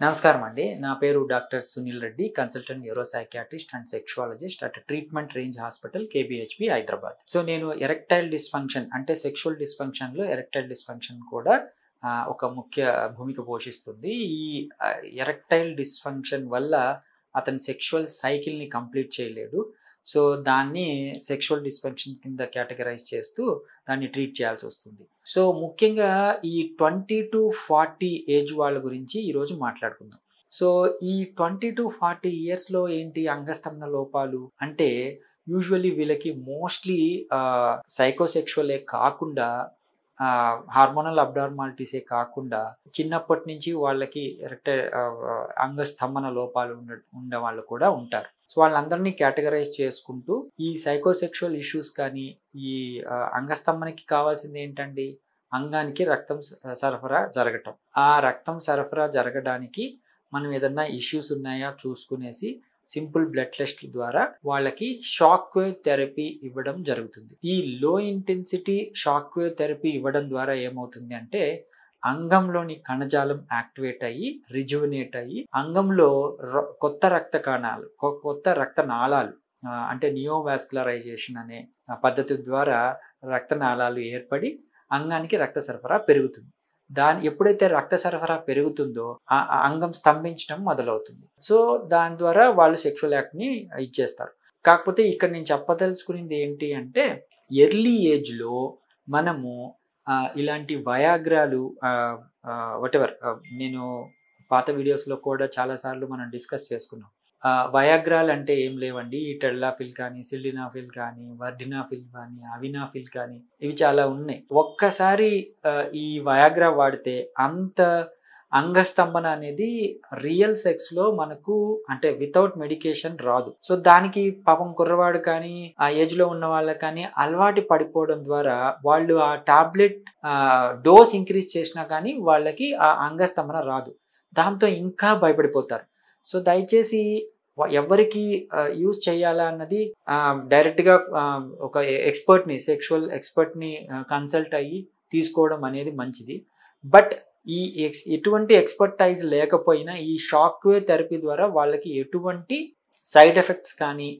నమస్కారం అండి. నా పేరు doctor Sunil Reddy, consultant neuropsychiatrist and sexologist at treatment range hospital KBHB Hyderabad. So నేను ఎరెక్టైల్ డిస్ఫంక్షన్ అంటే సెక్షువల్ డిస్ఫంక్షన్లో ఎరెక్టైల్ డిస్ఫంక్షన్ కూడా ఒక ముఖ్య భూమిక పోషిస్తుంది. ఈ ఎరెక్టైల్ డిస్ఫంక్షన్ వల్ల అతని సెక్షువల్ సైకిల్ని కంప్లీట్ చేయలేడు. సో దాన్ని సెక్షువల్ డిస్ఫంక్షన్ కింద కేటగరైజ్ చేస్తూ దాన్ని ట్రీట్ చేయాల్సి వస్తుంది. సో ముఖ్యంగా ఈ 20 to 40 ఏజ్ వాళ్ళ గురించి ఈరోజు మాట్లాడుకుందాం. సో ఈ 20 to 40 ఇయర్స్లో ఏంటి అంగస్తంభన లోపాలు అంటే యూజువల్లీ వీళ్ళకి మోస్ట్లీ సైకోసెక్షువలే కాకుండా హార్మోనల్ అబ్నార్మాలిటీసే కాకుండా చిన్నప్పటి నుంచి వాళ్ళకి అంగస్తంభన లోపాలు ఉండే వాళ్ళు కూడా ఉంటారు. సో వాళ్ళందరినీ కేటగరైజ్ చేసుకుంటూ ఈ సైకోసెక్షువల్ ఇష్యూస్ కానీ ఈ అంగస్తంభనకి కావాల్సింది ఏంటండి, అంగానికి రక్తం సరఫరా జరగటం. ఆ రక్తం సరఫరా జరగడానికి మనం ఏదన్నా ఇష్యూస్ ఉన్నాయా చూసుకునేసి సింపుల్ బ్లడ్ టెస్ట్ ద్వారా వాళ్ళకి షాక్ వేవ్ థెరపీ ఇవ్వడం జరుగుతుంది. ఈ లో ఇంటెన్సిటీ షాక్ వేవ్ థెరపీ ఇవ్వడం ద్వారా ఏమవుతుంది అంటే అంగంలోని కణజాలం యాక్టివేట్ అయ్యి రిజువినేట్ అయ్యి అంగంలో కొత్త రక్త కణాలు కొత్త రక్త నాళాలు అంటే నియోవాస్కులరైజేషన్ అనే పద్ధతి ద్వారా రక్త నాళాలు ఏర్పడి అంగానికి రక్త సరఫరా పెరుగుతుంది. ఎప్పుడైతే రక్త సరఫరా పెరుగుతుందో ఆ అంగం స్తంభించడం మొదలవుతుంది. సో దాని ద్వారా వాళ్ళు సెక్షువల్ యాక్ట్ని ఇచ్చేస్తారు. కాకపోతే ఇక్కడ నేను చెప్పదలుచుకునేది ఏంటి అంటే ఎర్లీ ఏజ్లో మనము ఇలాంటి వయాగ్రాలు వాటెవర్ నేను పాత వీడియోస్లో కూడా చాలాసార్లు మనం డిస్కస్ చేసుకున్నాం. వయాగ్రాలు అంటే ఏం లేవండి, ఈ టెడ్లాఫిల్ కానీ సిల్డినాఫిల్ కానీ వర్డినాఫిల్ కానీ అవినాఫిల్ కానీ ఇవి చాలా ఉన్నాయి. ఒక్కసారి ఈ వయాగ్రా వాడితే అంత అంగస్తంభన అనేది రియల్ సెక్స్లో మనకు అంటే వితౌట్ మెడికేషన్ రాదు. సో దానికి పాపం కుర్రవాడు కానీ ఆ ఏజ్లో ఉన్న వాళ్ళకి కానీ అలవాటు పడిపోవడం ద్వారా వాళ్ళు ఆ టాబ్లెట్ డోస్ ఇంక్రీజ్ చేసినా కానీ వాళ్ళకి ఆ అంగస్తంభన రాదు. దాంతో ఇంకా భయపడిపోతారు. సో దయచేసి ఎవరికి యూజ్ చేయాలా అన్నది డైరెక్ట్గా ఒక ఎక్స్పర్ట్ని సెక్షువల్ ఎక్స్పర్ట్ని కన్సల్ట్ అయ్యి తీసుకోవడం అనేది మంచిది. బట్ ఈ ఎటువంటి ఎక్స్పర్టైజ్ లేకపోయినా ఈ షాక్ వేవ్ థెరపీ ద్వారా వాళ్ళకి ఎటువంటి సైడ్ ఎఫెక్ట్స్ కానీ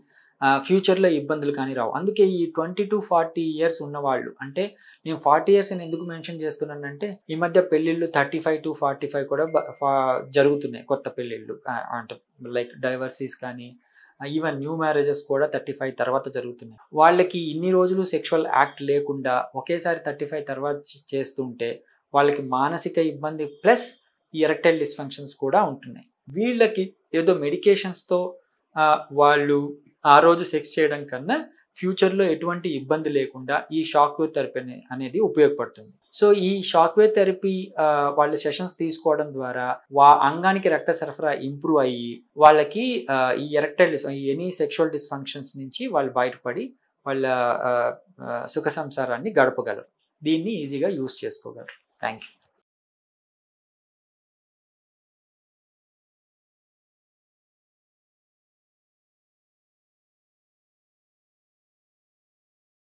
ఫ్యూచర్లో ఇబ్బందులు కానీ రావు. అందుకే ఈ 20 to 40 ఇయర్స్ ఉన్నవాళ్ళు అంటే నేను 40 ఇయర్స్ అని ఎందుకు మెన్షన్ చేస్తున్నానంటే ఈ మధ్య పెళ్ళిళ్ళు 35 to 45 కూడా జరుగుతున్నాయి. కొత్త పెళ్ళిళ్ళు అంటే లైక్ డైవర్సీస్ కానీ ఈవెన్ న్యూ మ్యారేజెస్ కూడా 35 తర్వాత జరుగుతున్నాయి. వాళ్ళకి ఇన్ని రోజులు సెక్షువల్ యాక్ట్ లేకుండా ఒకేసారి 35 తర్వాత చేస్తుంటే వాళ్ళకి మానసిక ఇబ్బంది ప్లస్ ఈ ఎరెక్టైల్ డిస్ఫంక్షన్స్ కూడా ఉంటున్నాయి. వీళ్ళకి ఏదో మెడికేషన్స్తో వాళ్ళు ఆ రోజు సెక్స్ చేయడం కన్నా ఫ్యూచర్లో ఎటువంటి ఇబ్బంది లేకుండా ఈ షాక్ వేవ్ థెరపీ అనేది ఉపయోగపడుతుంది. సో ఈ షాక్ వేవ్ థెరపీ వాళ్ళ సెషన్స్ తీసుకోవడం ద్వారా అంగానికి రక్త సరఫరా ఇంప్రూవ్ అయ్యి వాళ్ళకి ఈ ఎరెక్టైల్ ఎనీ సెక్షువల్ డిస్ఫంక్షన్స్ నుంచి వాళ్ళు బయటపడి వాళ్ళ సుఖ సంసారాన్ని గడపగలరు. దీన్ని ఈజీగా యూజ్ చేసుకోగలరు. Thank you.